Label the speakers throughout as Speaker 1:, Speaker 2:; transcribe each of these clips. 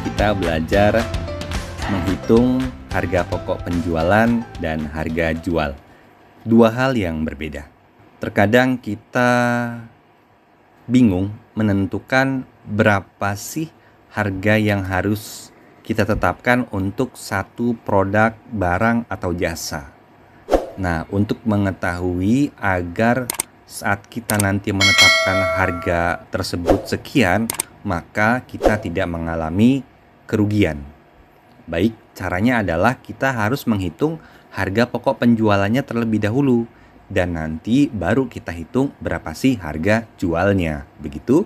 Speaker 1: kita belajar menghitung harga pokok penjualan dan harga jual. Dua hal yang berbeda. Terkadang kita bingung menentukan berapa sih harga yang harus kita tetapkan untuk satu produk, barang, atau jasa. Nah, untuk mengetahui agar saat kita nanti menetapkan harga tersebut sekian, maka kita tidak mengalami kerugian. Baik, caranya adalah kita harus menghitung harga pokok penjualannya terlebih dahulu. Dan nanti baru kita hitung berapa sih harga jualnya. Begitu?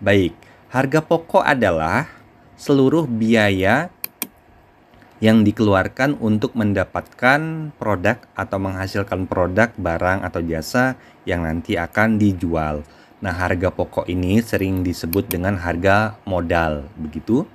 Speaker 1: Baik, harga pokok adalah seluruh biaya yang dikeluarkan untuk mendapatkan produk atau menghasilkan produk, barang, atau jasa yang nanti akan dijual. Nah, harga pokok ini sering disebut dengan harga modal, begitu.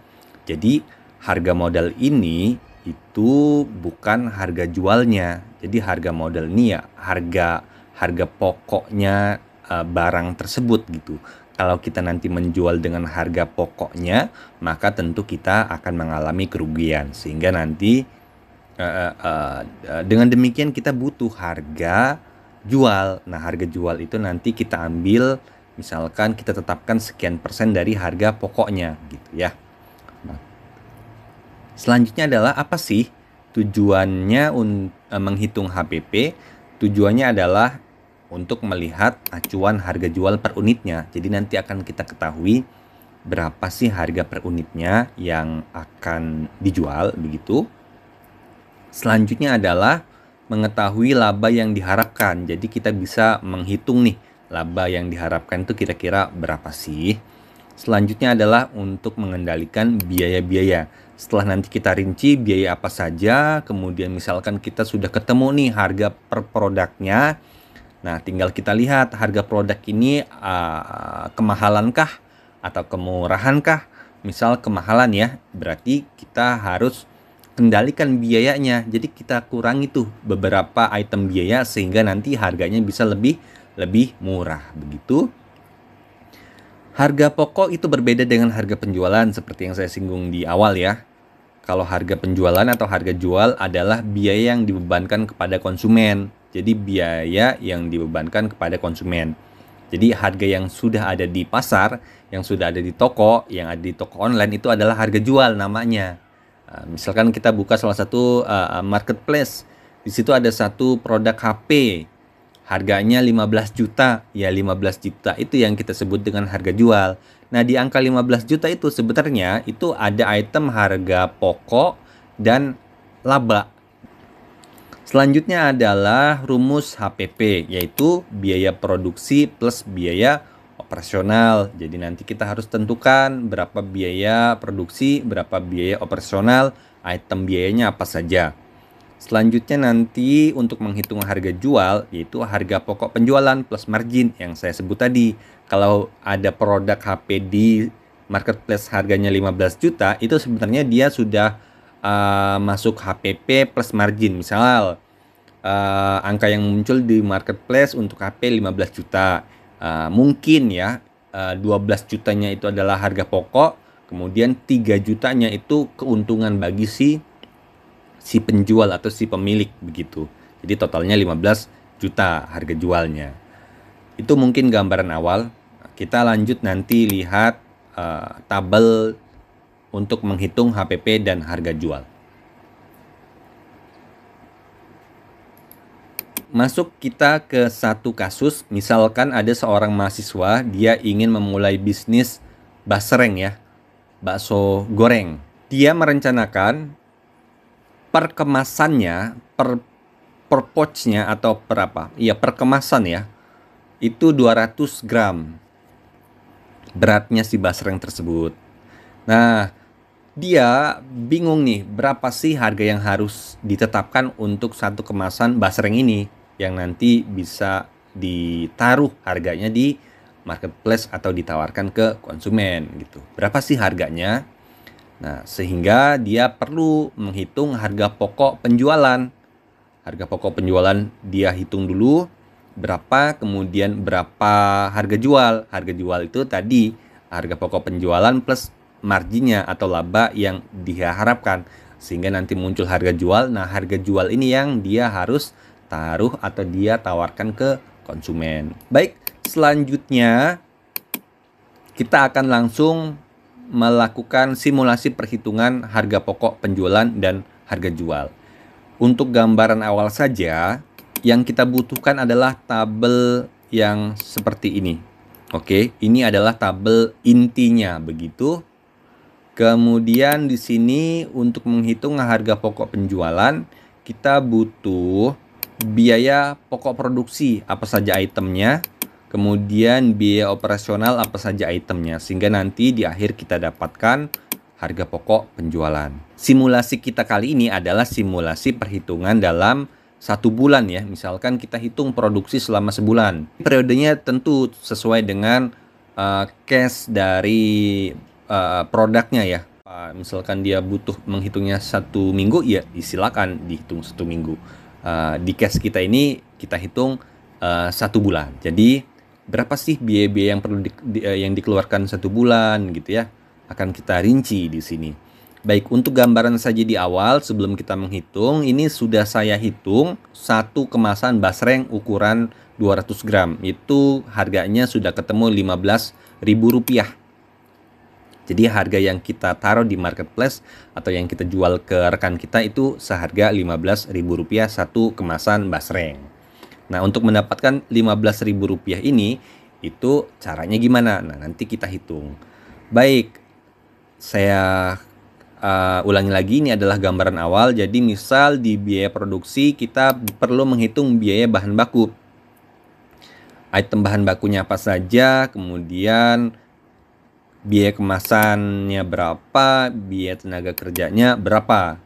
Speaker 1: Jadi, harga modal ini itu bukan harga jualnya. Jadi, harga modal ini ya harga pokoknya barang tersebut gitu. Kalau kita nanti menjual dengan harga pokoknya, maka tentu kita akan mengalami kerugian. Sehingga nanti dengan demikian kita butuh harga jual. Nah, harga jual itu nanti kita ambil, misalkan kita tetapkan sekian persen dari harga pokoknya gitu ya. Nah, selanjutnya adalah apa sih tujuannya menghitung HPP? Tujuannya adalah untuk melihat acuan harga jual per unitnya. Jadi nanti akan kita ketahui berapa sih harga per unitnya yang akan dijual, begitu. Selanjutnya adalah mengetahui laba yang diharapkan. Jadi kita bisa menghitung nih, laba yang diharapkan itu kira-kira berapa sih. Selanjutnya adalah untuk mengendalikan biaya-biaya. Setelah nanti kita rinci biaya apa saja, kemudian misalkan kita sudah ketemu nih harga per produknya. Nah, tinggal kita lihat harga produk ini kemahalankah atau kemurahankah. Misal kemahalan ya, berarti kita harus kendalikan biayanya. Jadi kita kurangi tuh beberapa item biaya sehingga nanti harganya bisa lebih murah, begitu. Harga pokok itu berbeda dengan harga penjualan seperti yang saya singgung di awal ya. Kalau harga penjualan atau harga jual adalah biaya yang dibebankan kepada konsumen. Jadi biaya yang dibebankan kepada konsumen. Jadi harga yang sudah ada di pasar, yang sudah ada di toko, yang ada di toko online itu adalah harga jual namanya. Misalkan kita buka salah satu marketplace. Di situ ada satu produk HP. Harganya 15 juta. Ya 15 juta itu yang kita sebut dengan harga jual. Nah, di angka 15 juta itu sebenarnya itu ada item harga pokok dan laba. Selanjutnya adalah rumus HPP, yaitu biaya produksi plus biaya operasional. Jadi nanti kita harus tentukan berapa biaya produksi, berapa biaya operasional, item biayanya apa saja. Selanjutnya nanti untuk menghitung harga jual, yaitu harga pokok penjualan plus margin yang saya sebut tadi. Kalau ada produk HP di marketplace harganya 15 juta, itu sebenarnya dia sudah masuk HPP plus margin. Misal angka yang muncul di marketplace untuk HP 15 juta. Mungkin ya 12 jutanya itu adalah harga pokok, kemudian 3 jutanya itu keuntungan bagi si penjual atau si pemilik, begitu. Jadi totalnya 15 juta harga jualnya. Itu mungkin gambaran awal. Kita lanjut nanti lihat tabel untuk menghitung HPP dan harga jual. Masuk kita ke satu kasus, misalkan ada seorang mahasiswa, dia ingin memulai bisnis basreng ya, bakso goreng. Dia merencanakan per kemasannya, per pouchnya atau per apa? Iya, per kemasan ya, itu 200 gram beratnya si basreng tersebut. Nah, dia bingung nih berapa sih harga yang harus ditetapkan untuk satu kemasan basreng ini yang nanti bisa ditaruh harganya di marketplace atau ditawarkan ke konsumen gitu. Berapa sih harganya? Nah, sehingga dia perlu menghitung harga pokok penjualan. Harga pokok penjualan dia hitung dulu berapa, kemudian berapa harga jual. Harga jual itu tadi harga pokok penjualan plus marginnya atau laba yang diharapkan, sehingga nanti muncul harga jual. Nah, harga jual ini yang dia harus taruh atau dia tawarkan ke konsumen. Baik, selanjutnya kita akan langsung melakukan simulasi perhitungan harga pokok penjualan dan harga jual. Untuk gambaran awal saja, yang kita butuhkan adalah tabel yang seperti ini. Oke, ini adalah tabel intinya begitu. Kemudian di sini untuk menghitung harga pokok penjualan, kita butuh biaya pokok produksi apa saja itemnya, kemudian biaya operasional apa saja itemnya, sehingga nanti di akhir kita dapatkan harga pokok penjualan. Simulasi kita kali ini adalah simulasi perhitungan dalam 1 bulan ya. Misalkan kita hitung produksi selama sebulan. Periodenya tentu sesuai dengan cash dari produknya ya. Misalkan dia butuh menghitungnya 1 minggu, ya silakan dihitung 1 minggu. Di cash kita ini kita hitung 1 bulan. Jadi berapa sih biaya-biaya yang perlu yang dikeluarkan 1 bulan gitu ya? Akan kita rinci di sini. Baik, untuk gambaran saja di awal sebelum kita menghitung, ini sudah saya hitung satu kemasan basreng ukuran 200 gram. Itu harganya sudah ketemu Rp15.000. Jadi harga yang kita taruh di marketplace atau yang kita jual ke rekan kita itu seharga Rp15.000 satu kemasan basreng. Nah, untuk mendapatkan Rp15.000 ini, itu caranya gimana? Nah, nanti kita hitung. Baik, saya ulangi lagi, ini adalah gambaran awal. Jadi misal di biaya produksi kita perlu menghitung biaya bahan baku. Item bahan bakunya apa saja, kemudian biaya kemasannya berapa, biaya tenaga kerjanya berapa.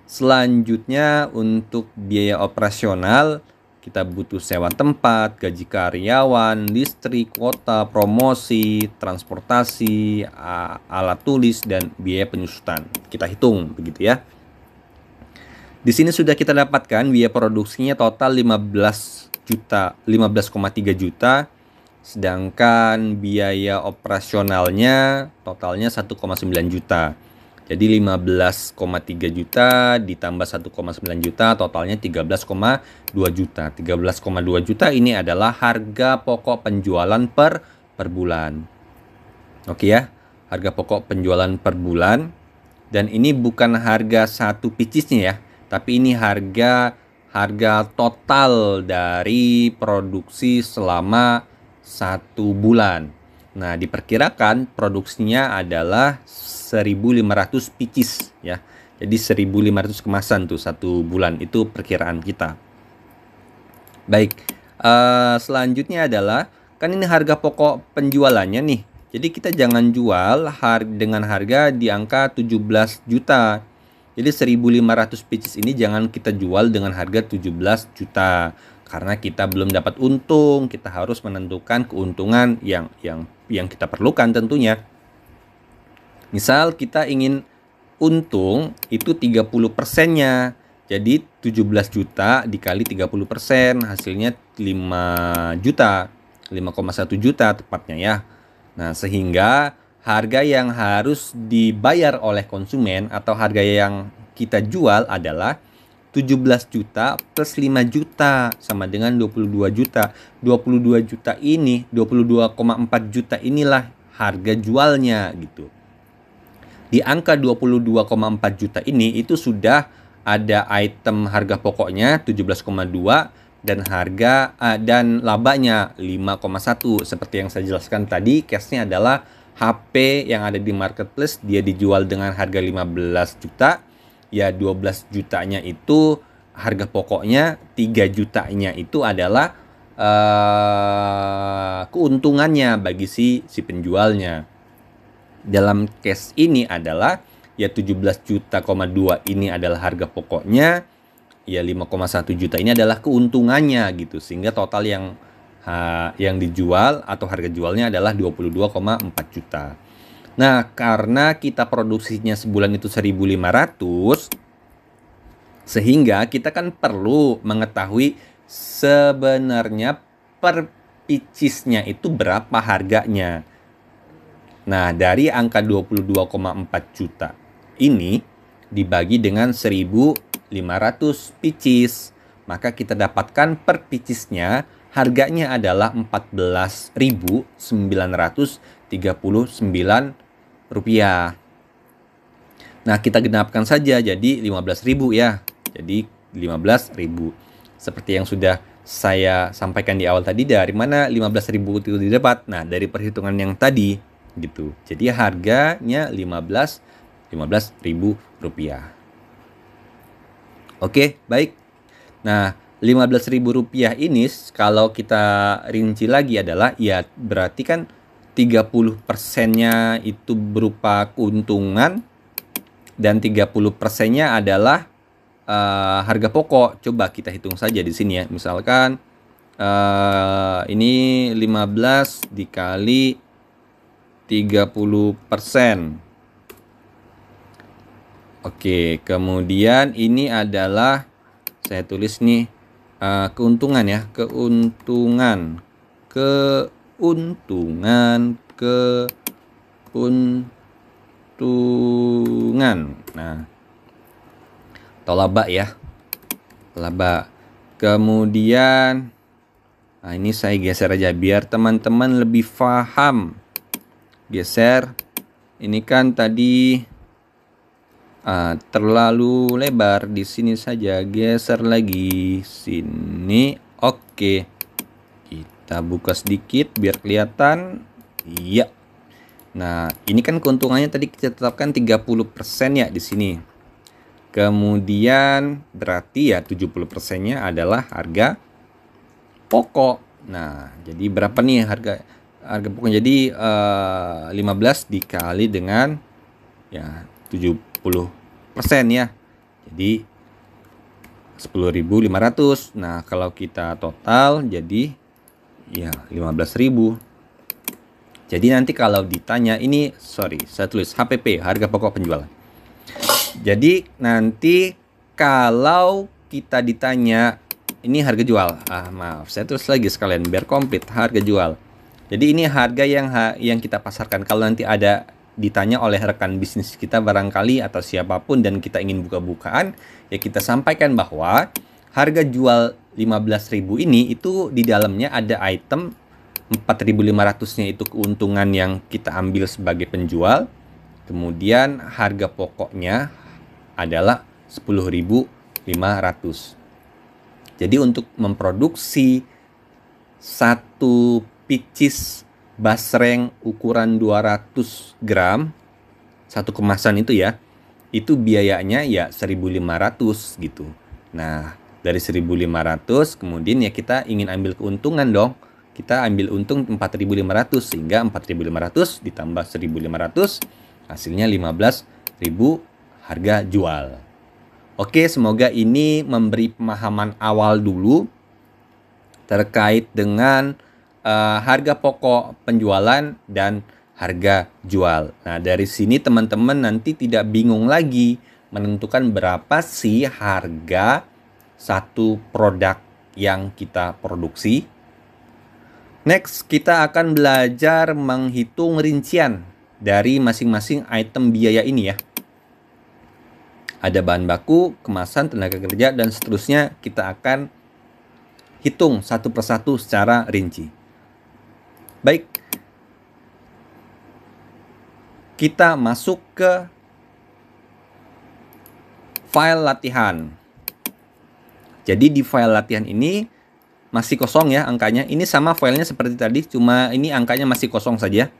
Speaker 1: Selanjutnya untuk biaya operasional, kita butuh sewa tempat, gaji karyawan, listrik, kuota, promosi, transportasi, alat tulis, dan biaya penyusutan. Kita hitung begitu ya. Di sini sudah kita dapatkan biaya produksinya total 15,3 juta. Sedangkan biaya operasionalnya totalnya 1,9 juta. Jadi 15,3 juta ditambah 1,9 juta totalnya 13,2 juta. 13,2 juta ini adalah harga pokok penjualan per bulan. Oke ya, harga pokok penjualan per bulan. Dan ini bukan harga satu picisnya ya, tapi ini harga total dari produksi selama 1 bulan. Nah, diperkirakan produksinya adalah 1.500 pieces ya. Jadi 1.500 kemasan tuh 1 bulan, itu perkiraan kita. Baik, selanjutnya adalah kan ini harga pokok penjualannya nih. Jadi kita jangan jual dengan harga di angka 17 juta. Jadi 1.500 pieces ini jangan kita jual dengan harga 17 juta. Karena kita belum dapat untung, kita harus menentukan keuntungan yang kita perlukan tentunya. Misal kita ingin untung itu 30%-nya. Jadi 17 juta dikali 30%, hasilnya 5 juta. 5,1 juta tepatnya ya. Nah, sehingga harga yang harus dibayar oleh konsumen atau harga yang kita jual adalah 17 juta plus 5 juta sama dengan 22 juta. 22 juta ini, 22,4 juta inilah harga jualnya gitu. Di angka 22,4 juta ini itu sudah ada item harga pokoknya 17,2 dan harga dan labanya 5,1. Seperti yang saya jelaskan tadi, case-nya adalah HP yang ada di marketplace, dia dijual dengan harga 15 juta. Ya 12 jutanya itu harga pokoknya, 3 jutanya itu adalah keuntungannya bagi si penjualnya. Dalam case ini adalah ya 17 juta,2 ini adalah harga pokoknya, ya 5,1 juta ini adalah keuntungannya gitu, sehingga total yang dijual atau harga jualnya adalah 22,4 juta. Nah, karena kita produksinya sebulan itu 1.500, sehingga kita kan perlu mengetahui sebenarnya per picisnya itu berapa harganya. Nah, dari angka 22,4 juta ini dibagi dengan 1.500 pieces, maka kita dapatkan per piecesnya harganya adalah Rp14.939. Nah, kita genapkan saja jadi 15.000 ya. Jadi 15.000. Seperti yang sudah saya sampaikan di awal tadi, dari mana 15.000 itu didapat? Nah, dari perhitungan yang tadi gitu. Jadi harganya 15.000 rupiah. Oke, baik. Nah, 15.000 rupiah ini kalau kita rinci lagi adalah ya berarti kan 30%-nya itu berupa keuntungan dan 30%-nya adalah harga pokok. Coba kita hitung saja di sini ya. Misalkan ini 15 dikali 30%. Oke, kemudian ini adalah saya tulis nih keuntungan ya, keuntungan. Nah, atau laba ya. Laba. Kemudian nah ini saya geser aja biar teman-teman lebih paham. Geser. Ini kan tadi terlalu lebar, di sini saja, geser lagi sini. Oke, kita buka sedikit biar kelihatan. Iya. Nah, ini kan keuntungannya tadi kita tetapkan 30% ya di sini. Kemudian berarti ya 70%-nya adalah harga pokok. Nah, jadi berapa nih harga pokoknya? Jadi 15 dikali dengan ya 70% ya. Jadi 10.500. Nah, kalau kita total jadi ya 15.000. Jadi nanti kalau ditanya ini, saya tulis HPP, harga pokok penjualan. Jadi nanti kalau kita ditanya ini harga jual, maaf, saya tulis lagi sekalian biar komplit, harga jual. Jadi ini harga yang kita pasarkan. Kalau nanti ada ditanya oleh rekan bisnis kita barangkali atau siapapun dan kita ingin buka-bukaan, ya kita sampaikan bahwa harga jual 15.000 ini itu di dalamnya ada item 4.500-nya itu keuntungan yang kita ambil sebagai penjual. Kemudian harga pokoknya adalah 10.500. Jadi untuk memproduksi satu pieces basreng ukuran 200 gram, satu kemasan itu ya, itu biayanya ya 1.500 gitu. Nah, dari 1.500 kemudian ya kita ingin ambil keuntungan dong. Kita ambil untung 4.500 sehingga 4.500 ditambah 1.500 hasilnya 15.000 harga jual. Oke, semoga ini memberi pemahaman awal dulu terkait dengan harga pokok penjualan dan harga jual. Nah, dari sini teman-teman nanti tidak bingung lagi menentukan berapa sih harga satu produk yang kita produksi. Next, kita akan belajar menghitung rincian dari masing-masing item biaya ini ya. Ada bahan baku, kemasan, tenaga kerja, dan seterusnya kita akan hitung satu persatu secara rinci. Baik, kita masuk ke file latihan. Jadi di file latihan ini masih kosong ya angkanya. Ini sama filenya seperti tadi, cuma ini angkanya masih kosong saja.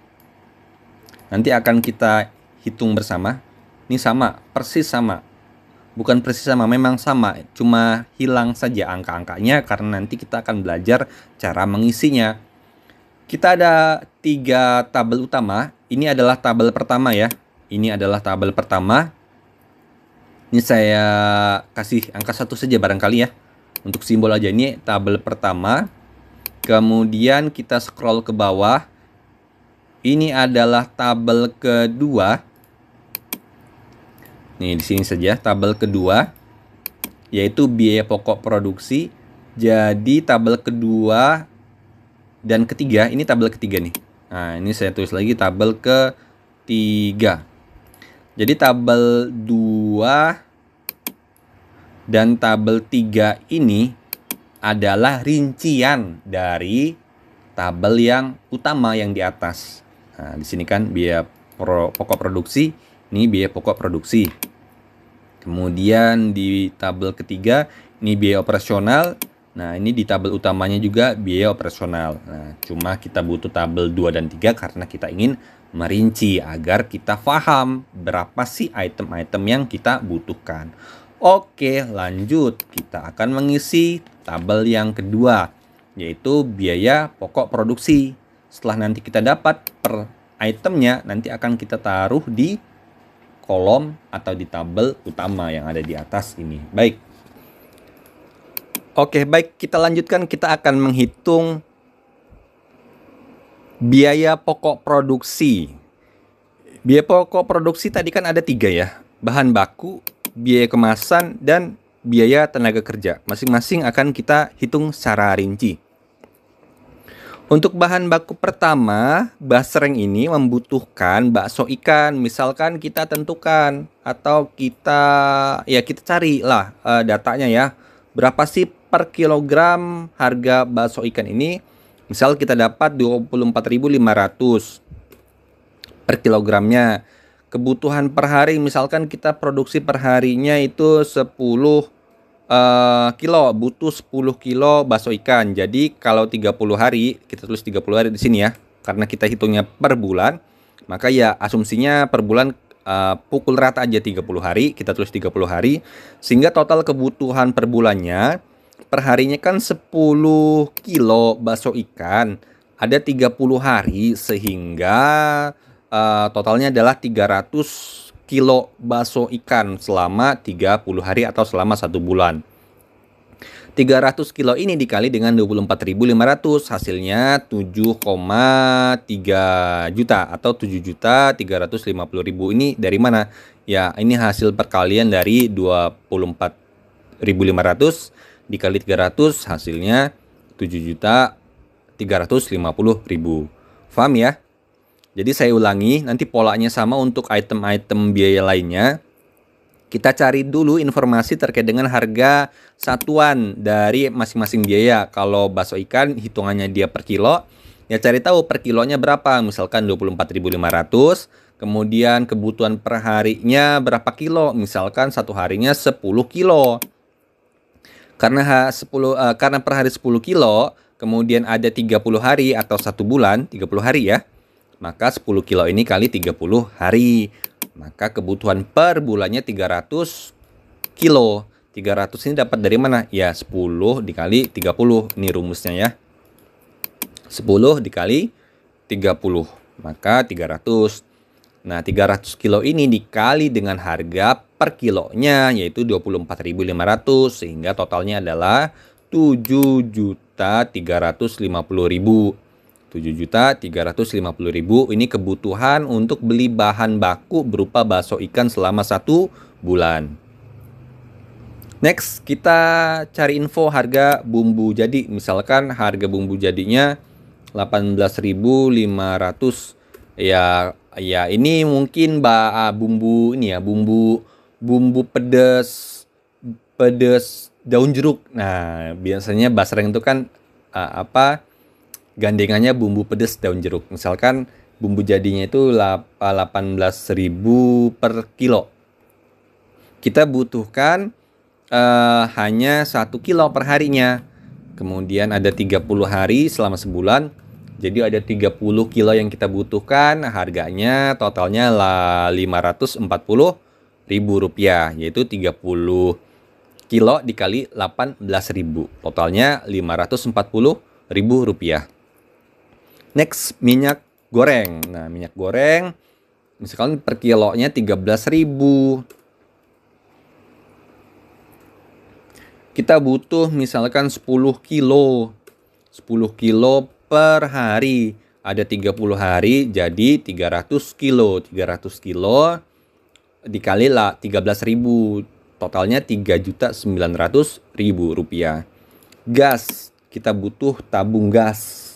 Speaker 1: Nanti akan kita hitung bersama. Ini sama, persis sama. Bukan persis sama, memang sama, cuma hilang saja angka-angkanya karena nanti kita akan belajar cara mengisinya. Kita ada 3 tabel utama. Ini adalah tabel pertama ya. Ini adalah tabel pertama. Ini saya kasih angka 1 saja barangkali ya. Untuk simbol aja, ini tabel pertama. Kemudian kita scroll ke bawah. Ini adalah tabel kedua. Nih di sini saja tabel kedua, yaitu biaya pokok produksi. Jadi tabel kedua dan ketiga, ini tabel ketiga nih. Nah, ini saya tulis lagi tabel ketiga. Jadi tabel 2 dan tabel 3 ini adalah rincian dari tabel yang utama yang di atas. Nah, di sini kan biaya pokok produksi, ini biaya pokok produksi. Kemudian di tabel ketiga ini biaya operasional. Nah, ini di tabel utamanya juga biaya operasional. Nah, cuma kita butuh tabel 2 dan 3 karena kita ingin merinci agar kita paham berapa sih item-item yang kita butuhkan. Oke, lanjut. Kita akan mengisi tabel yang kedua, yaitu biaya pokok produksi. Setelah nanti kita dapat per itemnya, nanti akan kita taruh di kolom atau di tabel utama yang ada di atas ini. Baik. Oke, baik, kita lanjutkan. Kita akan menghitung biaya pokok produksi. Biaya pokok produksi tadi kan ada 3 ya. Bahan baku, biaya kemasan, dan biaya tenaga kerja. Masing-masing akan kita hitung secara rinci. Untuk bahan baku pertama, basreng ini membutuhkan bakso ikan. Misalkan kita tentukan atau kita cari lah datanya ya. Berapa sih per kilogram harga bakso ikan ini? Misal kita dapat 24.500 per kilogramnya. Kebutuhan per hari misalkan kita produksi per harinya itu 10 kilo, butuh 10 kilo bakso ikan. Jadi kalau 30 hari, kita tulis 30 hari di sini ya. Karena kita hitungnya per bulan, maka ya asumsinya per bulan pukul rata aja 30 hari, kita tulis 30 hari. Sehingga total kebutuhan per bulannya, per harinya kan 10 kilo bakso ikan. Ada 30 hari sehingga totalnya adalah 300 kilo bakso ikan selama 30 hari atau selama 1 bulan. 300 kilo ini dikali dengan 24.500 hasilnya 7,3 juta atau 7.350.000. Ini dari mana? Ya, ini hasil perkalian dari 24.500 dikali 300 hasilnya 7.350.000. Paham ya? Jadi saya ulangi, nanti polanya sama untuk item-item biaya lainnya. Kita cari dulu informasi terkait dengan harga satuan dari masing-masing biaya. Kalau bakso ikan hitungannya dia per kilo, ya cari tahu per kilonya berapa. Misalkan 24.500, kemudian kebutuhan per harinya berapa kilo. Misalkan satu harinya 10 kilo. Karena per hari 10 kilo, kemudian ada 30 hari atau 1 bulan, 30 hari ya. Maka 10 kilo ini kali 30 hari. Maka kebutuhan per bulannya 300 kilo. 300 ini dapat dari mana? Ya 10 dikali 30. Ini rumusnya ya. 10 dikali 30. Maka 300. Nah 300 kilo ini dikali dengan harga per kilonya yaitu 24.500. Sehingga totalnya adalah 7.350.000. 7.350.000 ini kebutuhan untuk beli bahan baku berupa bakso ikan selama 1 bulan. Next, kita cari info harga bumbu jadi. Misalkan harga bumbu jadinya 18.500. Ya ini mungkin bumbu ini ya, bumbu pedas daun jeruk. Nah, biasanya basreng itu kan gandengannya bumbu pedas daun jeruk. Misalkan bumbu jadinya itu 18.000 per kilo. Kita butuhkan hanya 1 kilo per harinya. Kemudian ada 30 hari selama sebulan. Jadi ada 30 kilo yang kita butuhkan. Harganya totalnya lah Rp540.000. Yaitu 30 kilo dikali 18.000. Totalnya Rp540.000. Next, minyak goreng. Nah, minyak goreng misalkan per kilonya 13.000. Kita butuh misalkan 10 kilo. 10 kilo per hari. Ada 30 hari jadi 300 kilo. 300 kilo dikali lah 13.000. Totalnya Rp3.900.000. Gas. Kita butuh tabung gas.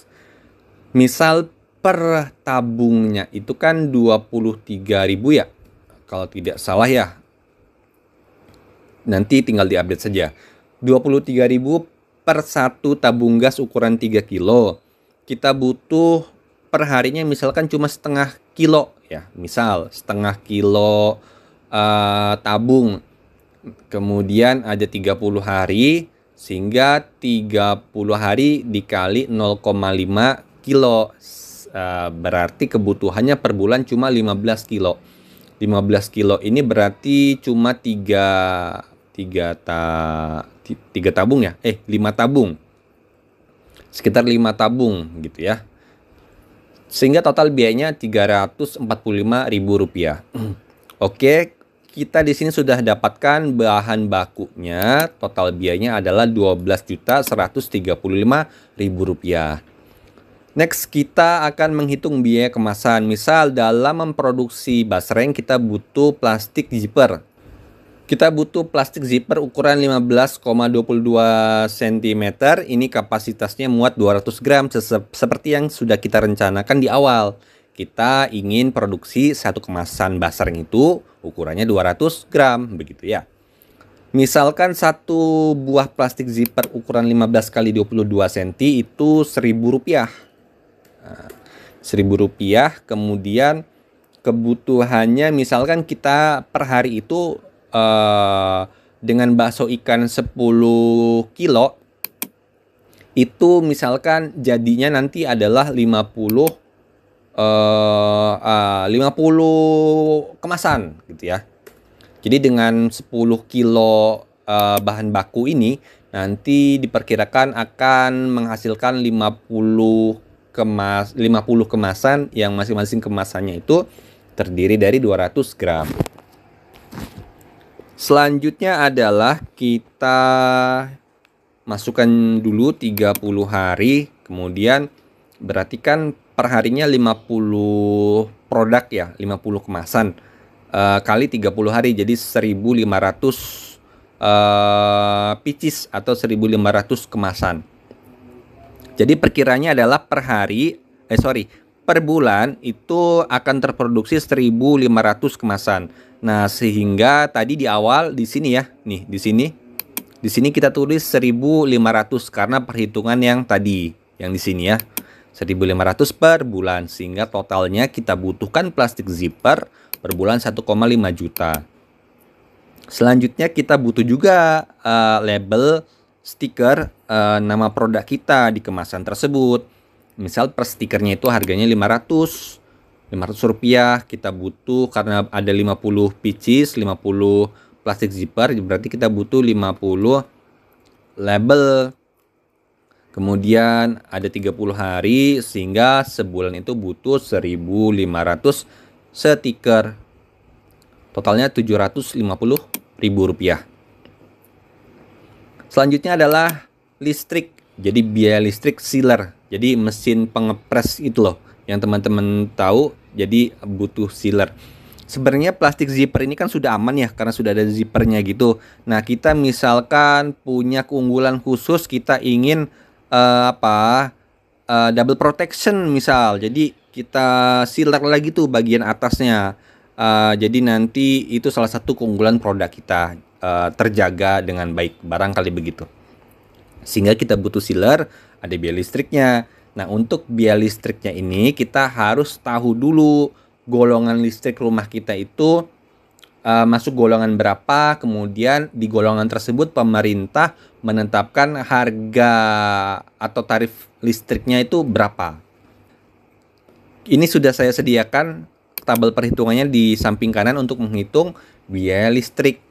Speaker 1: Misal per tabungnya itu kan 23.000 ya. Kalau tidak salah ya. Nanti tinggal diupdate saja. 23.000 per satu tabung gas ukuran 3 kilo. Kita butuh per harinya misalkan cuma setengah kilo ya. Misal setengah kilo tabung. Kemudian ada 30 hari, sehingga 30 hari dikali 0,5 kilo. Berarti kebutuhannya per bulan cuma 15 kilo. 15 kilo ini berarti cuma 3 tabung ya. 5 tabung. Sekitar 5 tabung gitu ya. Sehingga total biayanya Rp345.000. Oke, kita di sini sudah dapatkan bahan bakunya. Total biayanya adalah Rp12.135.000. Next, kita akan menghitung biaya kemasan. Misal dalam memproduksi basreng kita butuh plastik zipper. Kita butuh plastik zipper ukuran 15,22 cm. Ini kapasitasnya muat 200 gram seperti yang sudah kita rencanakan di awal. Kita ingin produksi satu kemasan basreng itu ukurannya 200 gram begitu ya. Misalkan satu buah plastik zipper ukuran 15 kali 22 cm itu Rp1.000. Rp1.000. Kemudian kebutuhannya misalkan kita per hari itu dengan bakso ikan 10 kilo itu misalkan jadinya nanti adalah 50 kemasan gitu ya. Jadi dengan 10 kilo bahan baku ini nanti diperkirakan akan menghasilkan 50 kemasan yang masing-masing kemasannya itu terdiri dari 200 gram. Selanjutnya adalah kita masukkan dulu 30 hari, kemudian berarti kan perharinya 50 produk ya, 50 kemasan kali 30 hari jadi 1.500 pieces atau 1.500 kemasan. Jadi perkiranya adalah per bulan itu akan terproduksi 1.500 kemasan. Nah, sehingga tadi di awal di sini ya, nih di sini kita tulis 1.500 karena perhitungan yang tadi, yang di sini ya. 1.500 per bulan, sehingga totalnya kita butuhkan plastik zipper per bulan 1,5 juta. Selanjutnya kita butuh juga label stiker nama produk kita di kemasan tersebut. Misal per stikernya itu harganya 500 rupiah. Kita butuh karena ada 50 pieces, 50 plastik zipper, berarti kita butuh 50 label. Kemudian ada 30 hari sehingga sebulan itu butuh 1.500 stiker. Totalnya Rp750.000. Selanjutnya adalah listrik. Jadi biaya listrik sealer. Jadi mesin pengepres itu loh yang teman-teman tahu. Jadi butuh sealer. Sebenarnya plastik zipper ini kan sudah aman ya karena sudah ada zippernya gitu. Nah, kita misalkan punya keunggulan khusus, kita ingin double protection misal. Jadi kita sealer lagi tuh bagian atasnya. Jadi nanti itu salah satu keunggulan produk kita, terjaga dengan baik, barangkali begitu. Sehingga kita butuh sealer, ada biaya listriknya. Nah, untuk biaya listriknya ini kita harus tahu dulu golongan listrik rumah kita itu masuk golongan berapa. Kemudian di golongan tersebut pemerintah menetapkan harga atau tarif listriknya itu berapa. Ini sudah saya sediakan tabel perhitungannya di samping kanan untuk menghitung biaya listrik.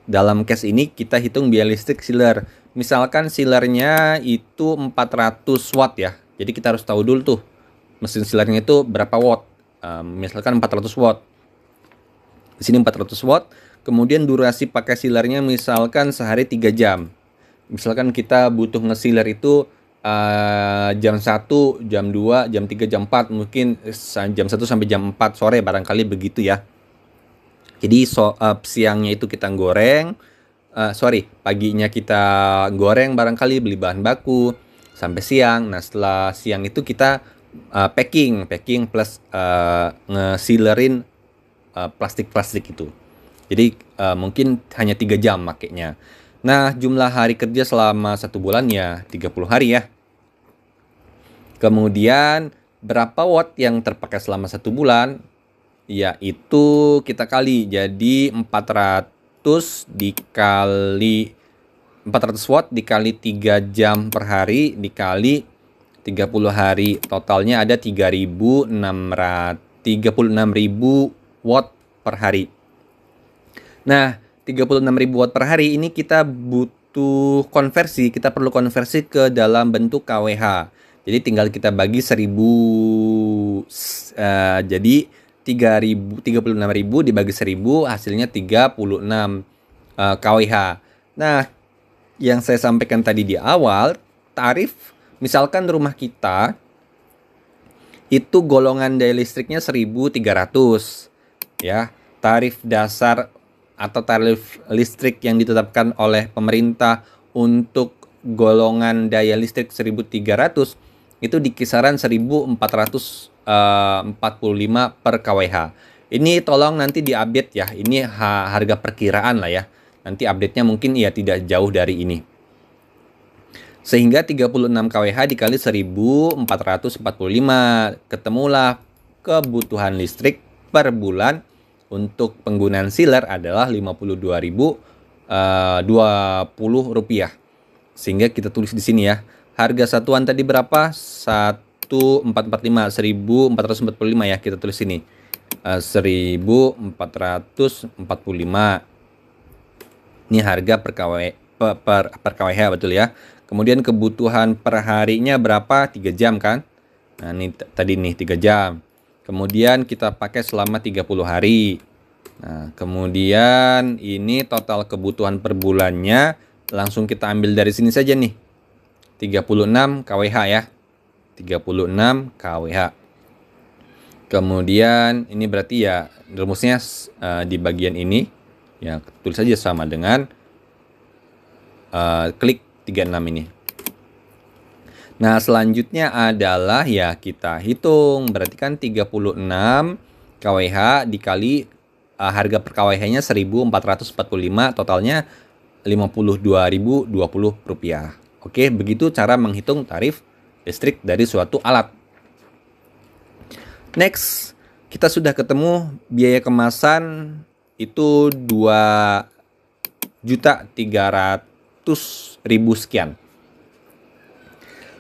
Speaker 1: Dalam case ini kita hitung biaya listrik sealer. Misalkan sealernya itu 400 watt ya. Jadi kita harus tahu dulu tuh mesin sealernya itu berapa watt. Misalkan 400 watt. Di sini 400 watt. Kemudian durasi pakai sealernya misalkan sehari 3 jam. Misalkan kita butuh nge-sealer itu jam 1, jam 2, jam 3, jam 4, mungkin jam 1 sampai jam 4 sore barangkali begitu ya. Jadi siangnya itu kita goreng, paginya kita goreng barangkali beli bahan baku sampai siang. Nah, setelah siang itu kita packing plus nge-sealerin plastik-plastik itu. Jadi mungkin hanya 3 jam makainya. Nah, jumlah hari kerja selama 1 bulan ya 30 hari ya. Kemudian berapa watt yang terpakai selama 1 bulan? Yaitu kita kali, jadi 400 watt dikali 3 jam per hari dikali 30 hari, totalnya ada 36.000 watt per hari. Nah, 36.000 watt per hari ini kita butuh konversi, kita perlu konversi ke dalam bentuk kWh. Jadi tinggal kita bagi 1000, jadi 36.000 dibagi 1000 hasilnya 36 kWh. Nah, yang saya sampaikan tadi di awal, tarif misalkan rumah kita itu golongan daya listriknya 1300 ya. Tarif dasar atau tarif listrik yang ditetapkan oleh pemerintah untuk golongan daya listrik 1300 itu di kisaran 1445 per kWh. Ini tolong nanti diupdate ya. Ini harga perkiraan lah ya. Nanti update-nya mungkin ya tidak jauh dari ini. Sehingga 36 kWh dikali 1445, ketemulah kebutuhan listrik per bulan untuk penggunaan sealer adalah 52.020 rupiah. Sehingga kita tulis di sini ya. Harga satuan tadi berapa? 1445 ya, kita tulis sini. 1445. Ini harga per kWh betul ya. Kemudian kebutuhan per harinya berapa? 3 jam kan? Nah, ini tadi nih 3 jam. Kemudian kita pakai selama 30 hari. Nah, kemudian ini total kebutuhan per bulannya langsung kita ambil dari sini saja nih. 36 kWh ya. 36 kWh. Kemudian ini berarti ya rumusnya di bagian ini ya tulis saja sama dengan klik 36 ini. Nah, selanjutnya adalah ya kita hitung, berarti kan 36 kWh dikali harga per kWh-nya 1445, totalnya 52.020 rupiah. Oke, begitu cara menghitung tarif listrik dari suatu alat. Next, kita sudah ketemu biaya kemasan itu 2.300.000 sekian.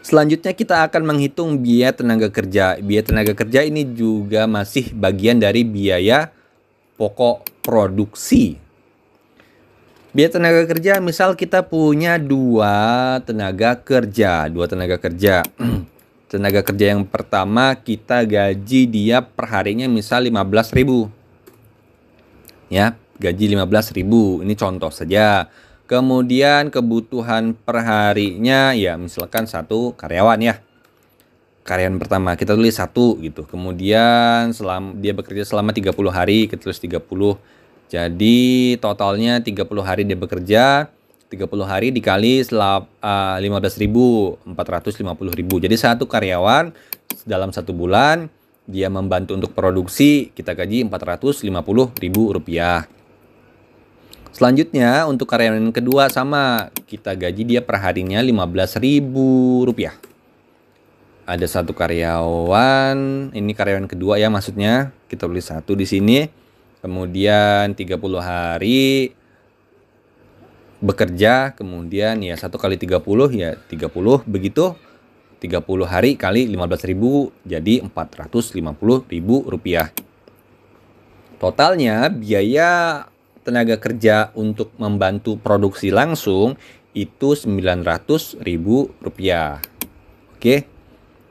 Speaker 1: Selanjutnya kita akan menghitung biaya tenaga kerja. Biaya tenaga kerja ini juga masih bagian dari biaya pokok produksi. Biaya tenaga kerja, misal kita punya 2 tenaga kerja. Tenaga kerja yang pertama kita gaji dia per harinya misal 15.000. Ya, gaji 15.000. Ini contoh saja. Kemudian kebutuhan per harinya ya misalkan 1 karyawan ya. Karyawan pertama kita tulis 1 gitu. Kemudian dia bekerja selama 30 hari, kita tulis 30. Jadi totalnya 30 hari dia bekerja, 30 hari dikali 15.000, 450.000. Jadi 1 karyawan dalam 1 bulan dia membantu untuk produksi, kita gaji 450.000 rupiah. Selanjutnya untuk karyawan yang kedua sama, kita gaji dia per harinya 15.000 rupiah. Ada 1 karyawan, ini karyawan kedua ya maksudnya, kita tulis 1 di sini. Kemudian 30 hari bekerja, kemudian ya 1 kali 30 ya 30 begitu. 30 hari kali 15.000 jadi 450.000 rupiah. Totalnya biaya tenaga kerja untuk membantu produksi langsung itu 900.000 rupiah. Oke.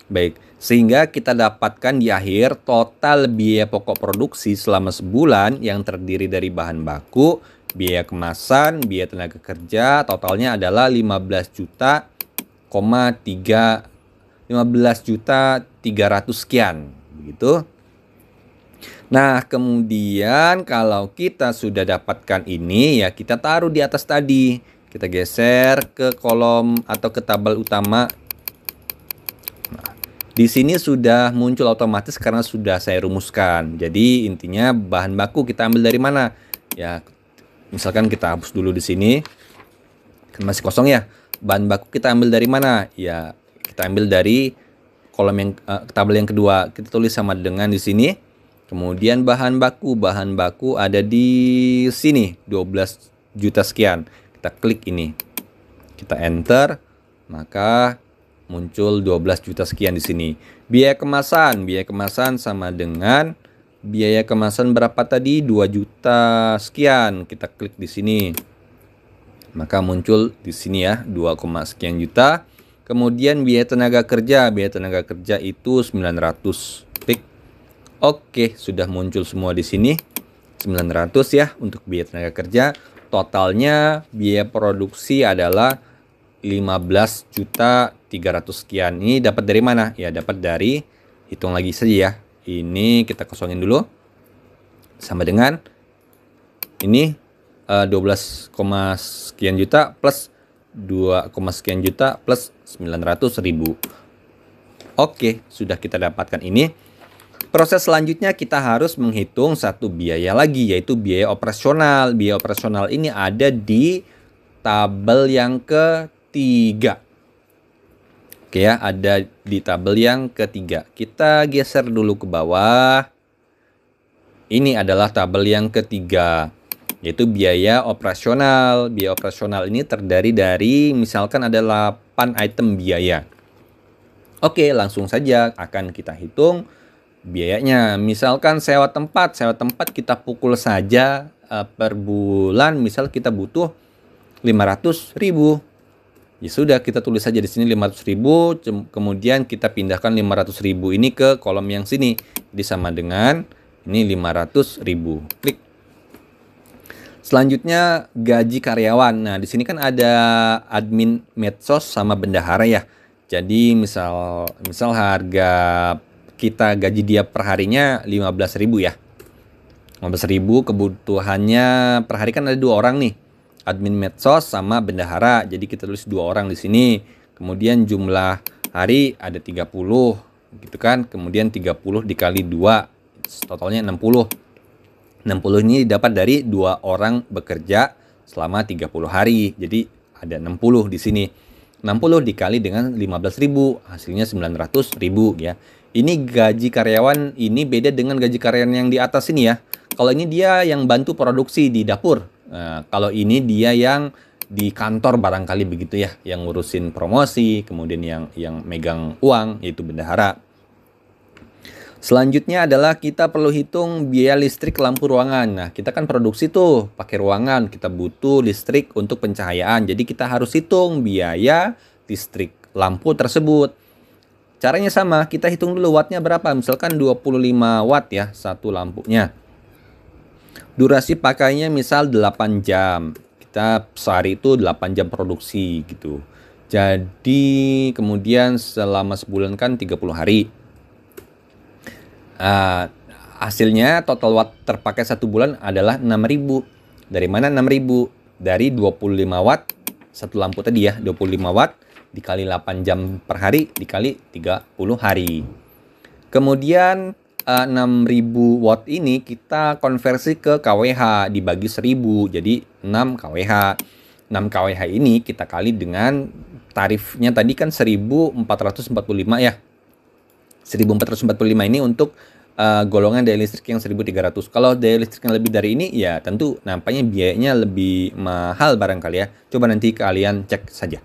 Speaker 1: Baik, sehingga kita dapatkan di akhir total biaya pokok produksi selama sebulan yang terdiri dari bahan baku, biaya kemasan, biaya tenaga kerja, totalnya adalah 15.300 sekian, begitu. Nah, kemudian kalau kita sudah dapatkan ini ya kita taruh di atas tadi. Kita geser ke kolom atau ke tabel utama. Di sini sudah muncul otomatis karena sudah saya rumuskan. Jadi intinya bahan baku kita ambil dari mana? Ya, misalkan kita hapus dulu di sini. Kan masih kosong ya. Bahan baku kita ambil dari mana? Ya, kita ambil dari kolom yang tabel yang kedua. Kita tulis sama dengan di sini. Kemudian bahan baku ada di sini 12 juta sekian. Kita klik ini. Kita enter, maka muncul 12 juta sekian di sini. Biaya kemasan sama dengan biaya kemasan berapa tadi? 2 juta sekian. Kita klik di sini. Maka muncul di sini ya, 2, sekian juta. Kemudian biaya tenaga kerja itu 900. Klik. Oke, sudah muncul semua di sini. 900 ya untuk biaya tenaga kerja. Totalnya biaya produksi adalah 15.300 sekian. Ini dapat dari mana? Ya, dapat dari, hitung lagi saja ya. Ini kita kosongin dulu. Sama dengan ini 12, sekian juta plus 2, sekian juta plus 900.000. Oke, sudah kita dapatkan ini. Proses selanjutnya kita harus menghitung satu biaya lagi, yaitu biaya operasional. Biaya operasional ini ada di tabel yang ketiga. Oke ya, ada di tabel yang ketiga. Kita geser dulu ke bawah. Ini adalah tabel yang ketiga, yaitu biaya operasional. Biaya operasional ini terdiri dari misalkan ada 8 item biaya. Oke, langsung saja akan kita hitung biayanya. Misalkan sewa tempat kita pukul saja per bulan, misal kita butuh 500.000. Ya sudah, kita tulis saja di sini 500.000, kemudian kita pindahkan 500.000 ini ke kolom yang sini. Jadi sama dengan ini 500.000. Klik. Selanjutnya gaji karyawan. Nah, di sini kan ada admin medsos sama bendahara ya. Jadi misal harga kita gaji dia per harinya 15.000 ya. 15.000, kebutuhannya per hari kan ada 2 orang nih. Admin medsos sama bendahara. Jadi kita tulis 2 orang di sini. Kemudian jumlah hari ada 30 gitu kan. Kemudian 30 dikali 2, totalnya 60. 60 ini dapat dari 2 orang bekerja selama 30 hari. Jadi ada 60 di sini. 60 dikali dengan 15.000, hasilnya 900.000 ya. Ini gaji karyawan ini beda dengan gaji karyawan yang di atas ini ya. Kalau ini dia yang bantu produksi di dapur. Nah, kalau ini dia yang di kantor barangkali begitu ya, yang ngurusin promosi, kemudian yang megang uang yaitu bendahara. Selanjutnya adalah kita perlu hitung biaya listrik lampu ruangan. Nah, kita kan produksi tuh pakai ruangan, kita butuh listrik untuk pencahayaan. Jadi kita harus hitung biaya listrik lampu tersebut. Caranya sama, kita hitung dulu wattnya berapa. Misalkan 25 watt ya satu lampunya. Durasi pakainya misal 8 jam. Kita sehari itu 8 jam produksi gitu. Jadi kemudian selama sebulan kan 30 hari. Hasilnya total watt terpakai 1 bulan adalah 6.000. Dari mana 6.000? Dari 25 watt satu lampu tadi ya, 25 watt dikali 8 jam per hari dikali 30 hari. Kemudian 6.000 watt ini kita konversi ke kWh dibagi 1.000, jadi 6 kWh. 6 kWh ini kita kali dengan tarifnya tadi kan 1.445 ya. 1.445 ini untuk golongan daya listrik yang 1.300. Kalau daya listrik yang lebih dari ini ya tentu nampaknya biayanya lebih mahal barangkali ya. Coba nanti kalian cek saja.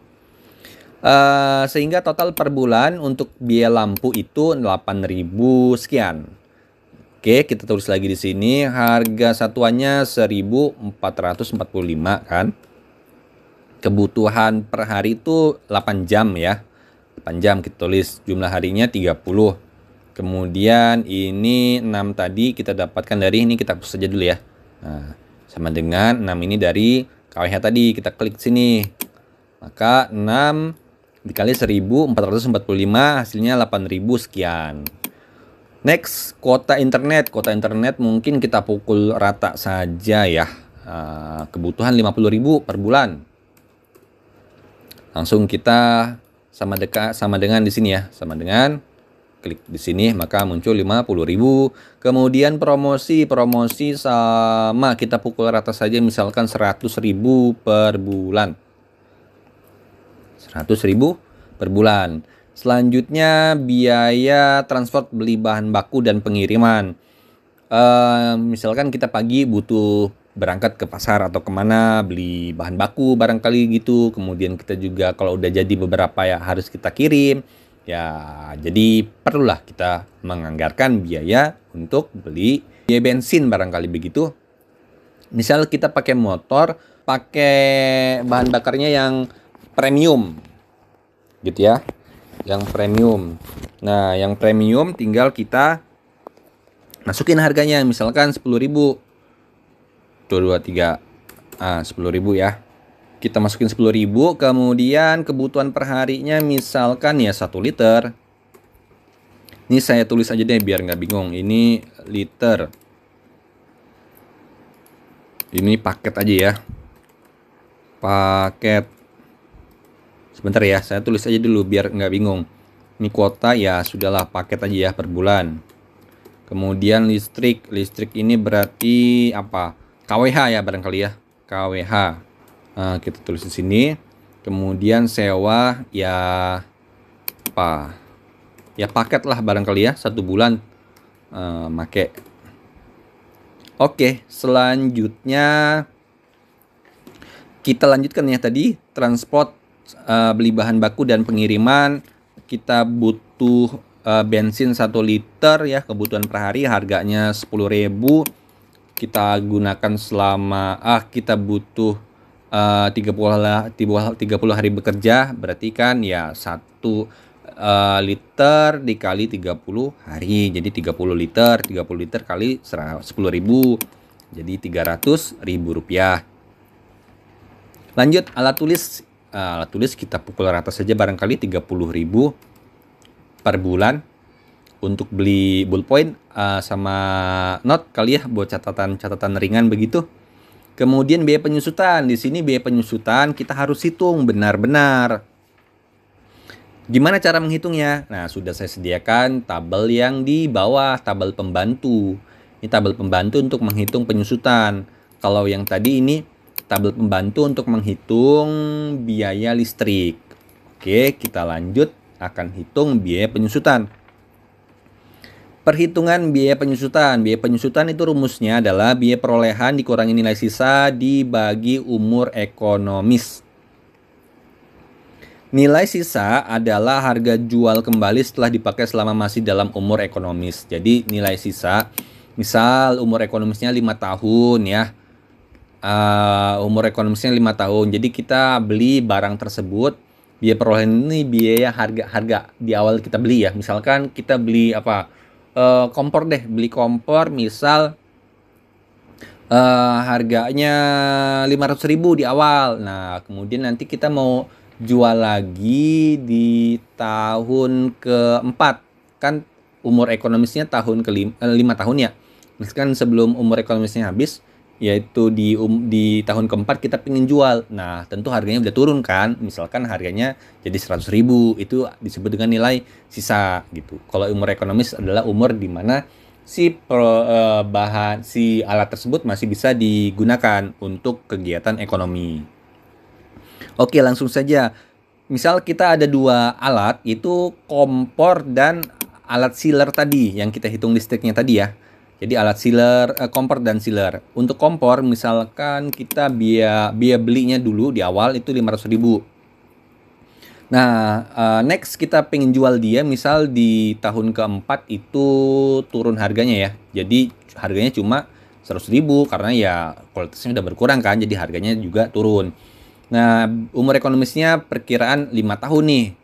Speaker 1: Sehingga total per bulan untuk biaya lampu itu 8.000 sekian. Oke, kita tulis lagi di sini harga satuannya 1.445 kan. Kebutuhan per hari itu 8 jam ya. 8 jam kita tulis, jumlah harinya 30. Kemudian ini 6 tadi kita dapatkan dari ini, kita hapus saja dulu ya. Nah, sama dengan 6 ini dari kWh tadi, kita klik sini. Maka 6 dikali 1.445 hasilnya 8.000 sekian. Next, kuota internet. Kuota internet mungkin kita pukul rata saja ya. Kebutuhan 50.000 per bulan. Langsung kita sama dengan di sini ya, sama dengan klik di sini maka muncul 50.000. Kemudian promosi sama kita pukul rata saja, misalkan 100.000 per bulan. 100.000 per bulan. Selanjutnya biaya transport, beli bahan baku dan pengiriman. Misalkan kita pagi butuh berangkat ke pasar atau kemana beli bahan baku barangkali gitu, kemudian kita juga kalau udah jadi beberapa ya harus kita kirim ya, jadi perlulah kita menganggarkan biaya untuk beli biaya bensin barangkali begitu. Misal kita pakai motor, pakai bahan bakarnya yang premium gitu ya, yang premium. Nah yang premium tinggal kita masukin harganya, misalkan 10.000. 10.000 ya. Kita masukin 10.000, kemudian kebutuhan perharinya misalkan ya 1 liter. Ini saya tulis aja deh biar nggak bingung. Ini liter. Ini paket aja ya. Paket. Sebentar ya, saya tulis aja dulu biar nggak bingung. Ini kuota ya sudahlah, paket aja ya per bulan. Kemudian listrik ini berarti apa? KWH ya barangkali ya, KWH. Nah, kita tulis di sini. Kemudian sewa ya apa? Ya paket lah barangkali ya, 1 bulan make. Oke, selanjutnya kita lanjutkan ya tadi transport, beli bahan baku dan pengiriman. Kita butuh bensin 1 liter ya, kebutuhan per hari harganya 10.000. Kita gunakan selama kita butuh 30 hari bekerja, berarti kan ya 1 liter dikali 30 hari, jadi 30 liter kali 10.000, jadi 300.000 rupiah. Lanjut alat tulis kita pukul rata saja barangkali 30.000 per bulan. Untuk beli ballpoint sama note kali ya, buat catatan ringan begitu. Kemudian biaya penyusutan. Di sini biaya penyusutan kita harus hitung benar-benar. Gimana cara menghitungnya? Nah, sudah saya sediakan tabel yang di bawah, tabel pembantu. Ini tabel pembantu untuk menghitung penyusutan. Kalau yang tadi ini tabel pembantu untuk menghitung biaya listrik. Oke, kita lanjut akan hitung biaya penyusutan. Perhitungan biaya penyusutan. Biaya penyusutan itu rumusnya adalah biaya perolehan dikurangi nilai sisa dibagi umur ekonomis. Nilai sisa adalah harga jual kembali setelah dipakai selama masih dalam umur ekonomis. Jadi nilai sisa, misal umur ekonomisnya 5 tahun ya. Umur ekonomisnya 5 tahun. Jadi kita beli barang tersebut, biaya perolehan ini biaya harga di awal kita beli ya. Misalkan kita beli apa? Kompor deh, beli kompor misal harganya 500.000 di awal. Nah kemudian nanti kita mau jual lagi di tahun keempat, kan umur ekonomisnya tahun ke-5 tahun ya. Misalkan sebelum umur ekonomisnya habis, yaitu di tahun keempat kita pengen jual. Nah tentu harganya udah turun kan, misalkan harganya jadi 100.000, itu disebut dengan nilai sisa gitu. Kalau umur ekonomis adalah umur di mana si alat tersebut masih bisa digunakan untuk kegiatan ekonomi. Oke, langsung saja. Misal kita ada 2 alat, itu kompor dan alat sealer tadi yang kita hitung listriknya tadi ya. Jadi alat sealer, kompor dan sealer. Untuk kompor misalkan kita biaya belinya dulu di awal itu 500.000. Nah, next kita pengen jual dia misal di tahun keempat itu turun harganya ya. Jadi harganya cuma 100.000 karena ya kualitasnya udah berkurang kan, jadi harganya juga turun. Nah, umur ekonomisnya perkiraan 5 tahun nih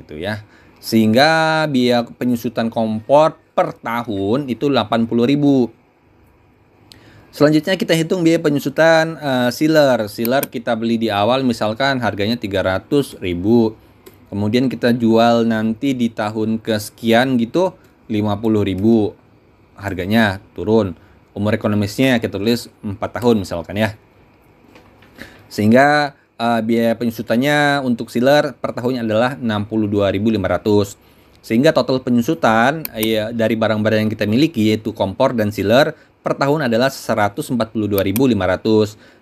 Speaker 1: gitu ya. Sehingga biaya penyusutan kompor per tahun itu 80.000. Selanjutnya kita hitung biaya penyusutan sealer. Sealer kita beli di awal misalkan harganya 300.000. Kemudian kita jual nanti di tahun kesekian gitu 50.000. Harganya turun. Umur ekonomisnya kita tulis 4 tahun misalkan ya. Sehingga biaya penyusutannya untuk sealer per tahunnya adalah 62.500. Sehingga total penyusutan ya, dari barang-barang yang kita miliki yaitu kompor dan chiller per tahun adalah 142.500.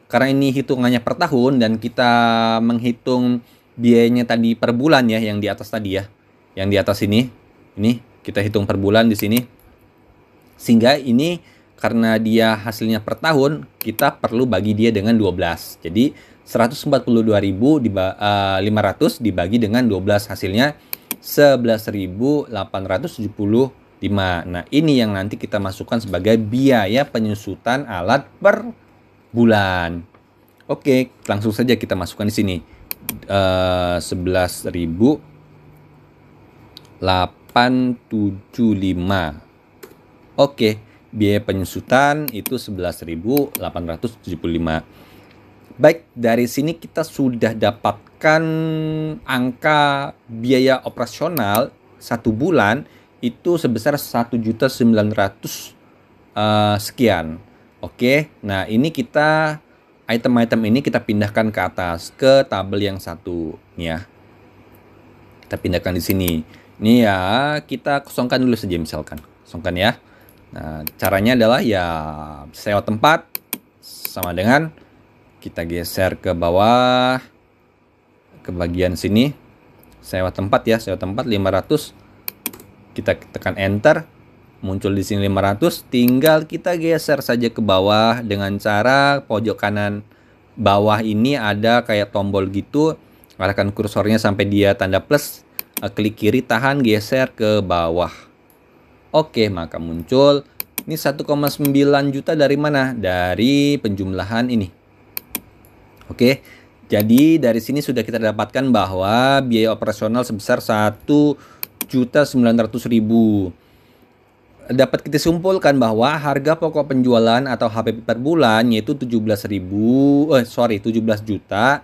Speaker 1: Karena ini hitungannya per tahun dan kita menghitung biayanya tadi per bulan ya, yang di atas tadi ya. Yang di atas ini kita hitung per bulan di sini. Sehingga ini karena dia hasilnya per tahun, kita perlu bagi dia dengan 12. Jadi 142.500 dibagi dengan 12 hasilnya 11.875. Nah, ini yang nanti kita masukkan sebagai biaya penyusutan alat per bulan. Oke, langsung saja kita masukkan di sini. 11.875. Oke, biaya penyusutan itu 11.875. Baik, dari sini kita sudah dapatkan angka biaya operasional 1 bulan itu sebesar 1.900.000 sekian. Oke, nah ini kita item-item ini kita pindahkan ke atas ke tabel yang satu nih ya. Kita pindahkan di sini. Ini ya, kita kosongkan dulu saja misalkan. Kosongkan ya. Nah, caranya adalah ya sewa tempat sama dengan kita geser ke bawah ke bagian sini. Sewa tempat ya, sewa tempat 500. Kita tekan enter, muncul di sini 500, tinggal kita geser saja ke bawah dengan cara pojok kanan bawah ini ada kayak tombol gitu, arahkan kursornya sampai dia tanda plus, klik kiri tahan geser ke bawah. Oke, maka muncul ini 1,9 juta dari mana? Dari penjumlahan ini. Oke, jadi dari sini sudah kita dapatkan bahwa biaya operasional sebesar 1.900.000. Dapat kita simpulkan bahwa harga pokok penjualan atau HPP per bulan yaitu 17 juta,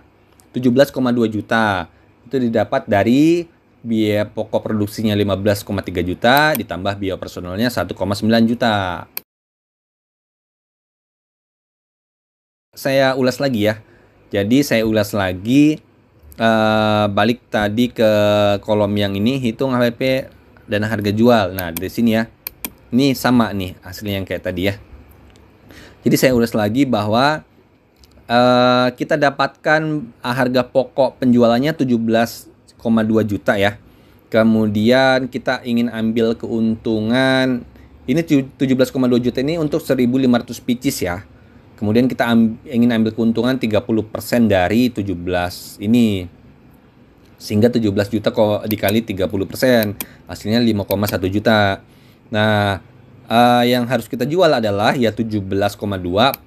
Speaker 1: 17,2 juta. Itu didapat dari biaya pokok produksinya 15,3 juta ditambah biaya operasionalnya 1,9 juta. Saya ulas lagi ya. Jadi saya ulas lagi, balik tadi ke kolom yang ini, hitung HPP dan harga jual. Nah, dari sini ya, ini sama nih hasilnya yang kayak tadi ya. Jadi saya ulas lagi bahwa kita dapatkan harga pokok penjualannya 17,2 juta ya. Kemudian kita ingin ambil keuntungan, ini 17,2 juta ini untuk 1.500 pieces ya. Kemudian kita ingin ambil keuntungan 30% dari 17 ini. Sehingga 17 juta dikali 30%. Hasilnya 5,1 juta. Nah, yang harus kita jual adalah ya 17,2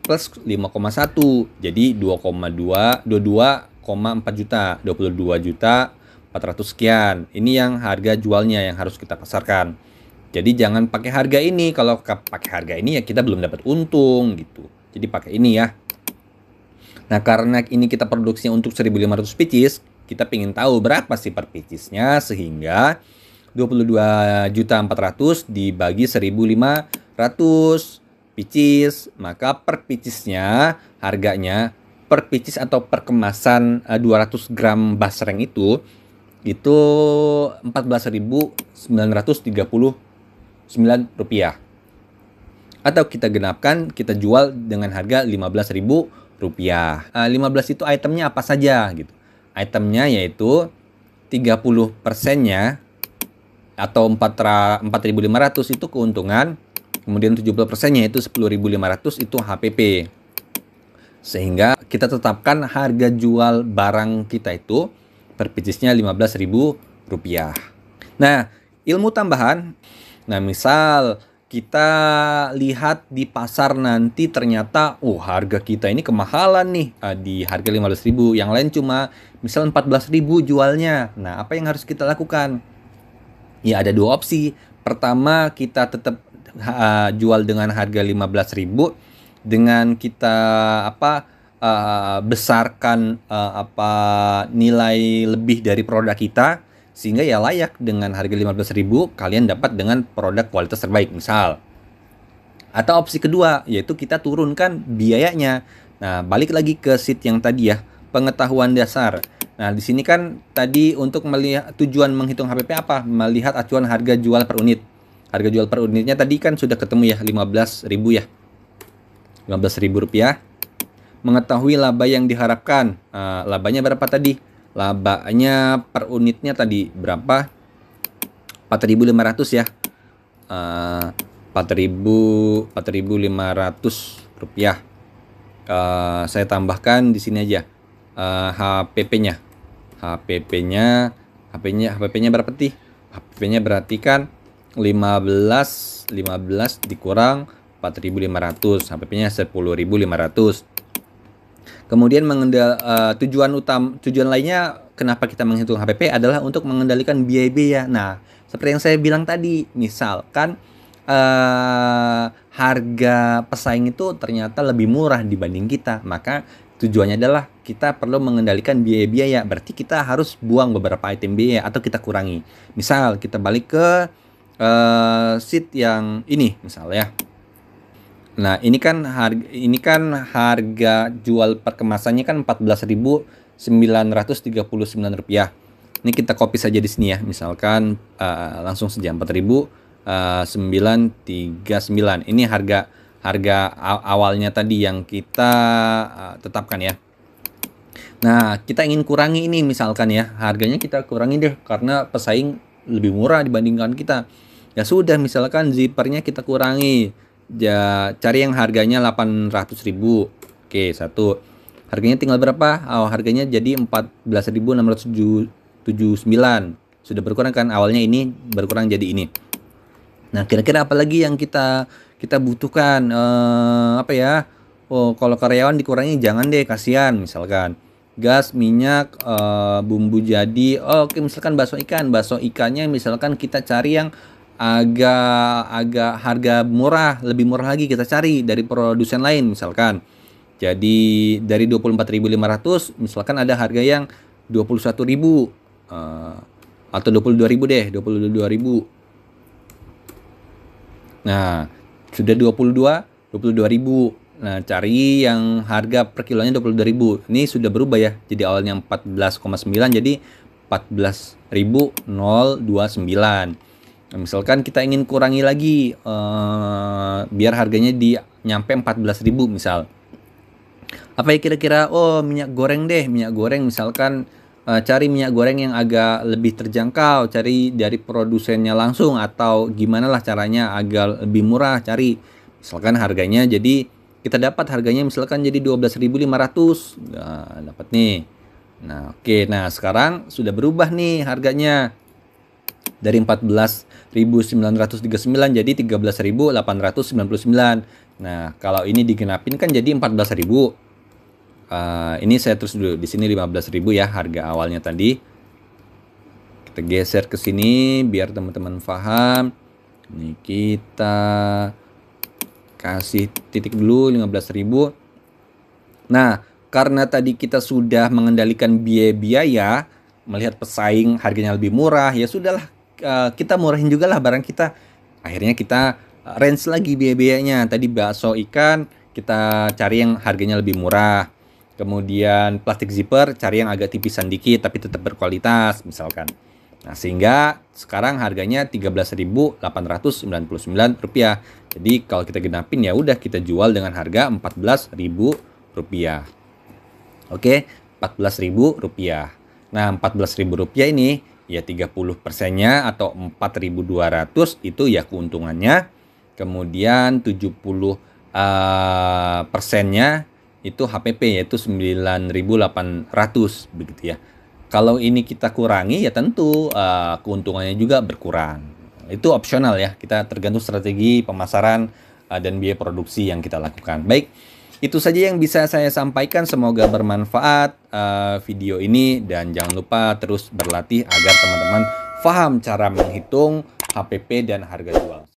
Speaker 1: plus 5,1. Jadi 22,4 juta. 22 juta 400 sekian. Ini yang harga jualnya yang harus kita pasarkan. Jadi jangan pakai harga ini. Kalau pakai harga ini ya kita belum dapat untung gitu. Jadi pakai ini ya. Nah, karena ini kita produksinya untuk 1.500 pieces, kita ingin tahu berapa sih per piecesnya, sehingga 22.400.000 dibagi 1.500 pieces, maka per piecesnya harganya per pieces atau per kemasan 200 gram basreng itu 14.939 rupiah. Atau kita genapkan, kita jual dengan harga 15.000 rupiah. 15 itu itemnya apa saja gitu. Itemnya yaitu 30%-nya atau 4.500 itu keuntungan. Kemudian 70%-nya itu 10.500 itu HPP. Sehingga kita tetapkan harga jual barang kita itu per piecesnya 15.000 rupiah. Nah, ilmu tambahan. Nah, misal kita lihat di pasar nanti ternyata harga kita ini kemahalan nih, di harga 15.000, yang lain cuma misal 14.000 jualnya. Nah, apa yang harus kita lakukan? Ya ada dua opsi. Pertama, kita tetap jual dengan harga 15.000 dengan kita besarkan nilai lebih dari produk kita, sehingga ya layak dengan harga 15.000 kalian dapat dengan produk kualitas terbaik misal. Atau opsi kedua yaitu kita turunkan biayanya. Nah, balik lagi ke sheet yang tadi ya. pengetahuan dasar. Nah, di sini kan tadi untuk melihat tujuan menghitung HPP apa? Melihat acuan harga jual per unit. Harga jual per unitnya tadi kan sudah ketemu ya, 15.000 ya. Rp15.000. Mengetahui laba yang diharapkan. Labanya berapa tadi? Labanya per unitnya tadi berapa? 4.500 ya. 4.500 rupiah. Saya tambahkan di sini aja HPP-nya. HPP-nya berapa sih? HPP-nya berarti kan 15 dikurang 4.500. HPP-nya 10.500. Kemudian tujuan lainnya kenapa kita menghitung HPP adalah untuk mengendalikan biaya-biaya. Nah, seperti yang saya bilang tadi, misalkan harga pesaing itu ternyata lebih murah dibanding kita, maka tujuannya adalah kita perlu mengendalikan biaya-biaya. Berarti kita harus buang beberapa item biaya atau kita kurangi. Misal kita balik ke sheet yang ini misalnya. Nah, ini kan harga jual per kemasannya kan Rp14.939. Ini kita copy saja di sini ya. Misalkan langsung saja 4.939. Ini harga awalnya tadi yang kita tetapkan ya. Nah, kita ingin kurangi ini misalkan ya. Harganya kita kurangi deh karena pesaing lebih murah dibandingkan kita. Ya sudah, misalkan zippernya kita kurangi. Ya, cari yang harganya 800.000. Oke, satu. Harganya tinggal berapa? Harganya jadi 14.679. Sudah berkurang kan? Awalnya ini berkurang jadi ini. Nah, kira-kira apa lagi yang kita butuhkan? Apa ya? Oh, kalau karyawan dikurangi jangan deh, kasihan misalkan. Gas, minyak, bumbu jadi. Oke, misalkan bakso ikannya misalkan kita cari yang agak harga murah, lebih murah lagi kita cari dari produsen lain misalkan. Jadi dari 24.500 misalkan ada harga yang 21.000 atau 22.000 deh, 22.000. Nah, sudah 22.000. Nah, cari yang harga per kilonya 22.000. Ini sudah berubah ya. Jadi awalnya 14,9 jadi 14.029. Nah, misalkan kita ingin kurangi lagi biar harganya nyampe 14.000 misal. Apa ya kira-kira? Oh, minyak goreng deh. Minyak goreng misalkan cari minyak goreng yang agak lebih terjangkau, cari dari produsennya langsung atau gimana lah caranya agar lebih murah, cari. Misalkan harganya jadi kita dapat harganya misalkan jadi 12.500. Nah, dapat nih. Nah, oke. Nah, sekarang sudah berubah nih harganya. Dari 14.939 jadi 13.899. Nah, kalau ini digenapin kan jadi 14.000. Ini saya terus dulu di sini 15.000 ya harga awalnya tadi. Kita geser ke sini biar teman-teman paham. Ini kita kasih titik dulu 15.000. Nah, karena tadi kita sudah mengendalikan biaya-biaya, melihat pesaing harganya lebih murah, ya sudahlah. Kita murahin juga lah barang kita. Akhirnya kita range lagi biaya-biayanya. Tadi bakso ikan kita cari yang harganya lebih murah. Kemudian plastik zipper cari yang agak tipisan dikit tapi tetap berkualitas misalkan. Nah, sehingga sekarang harganya Rp13.899. Jadi kalau kita genapin ya udah kita jual dengan harga Rp14.000. Oke, Rp14.000. Nah, Rp14.000 ini ya 30%-nya atau 4.200 itu ya keuntungannya. Kemudian 70 persennya itu HPP yaitu 9.800 begitu ya. Kalau ini kita kurangi ya tentu keuntungannya juga berkurang. Itu opsional ya. Kita tergantung strategi pemasaran dan biaya produksi yang kita lakukan. Baik. Itu saja yang bisa saya sampaikan, semoga bermanfaat video ini dan jangan lupa terus berlatih agar teman-teman paham cara menghitung HPP dan harga jual.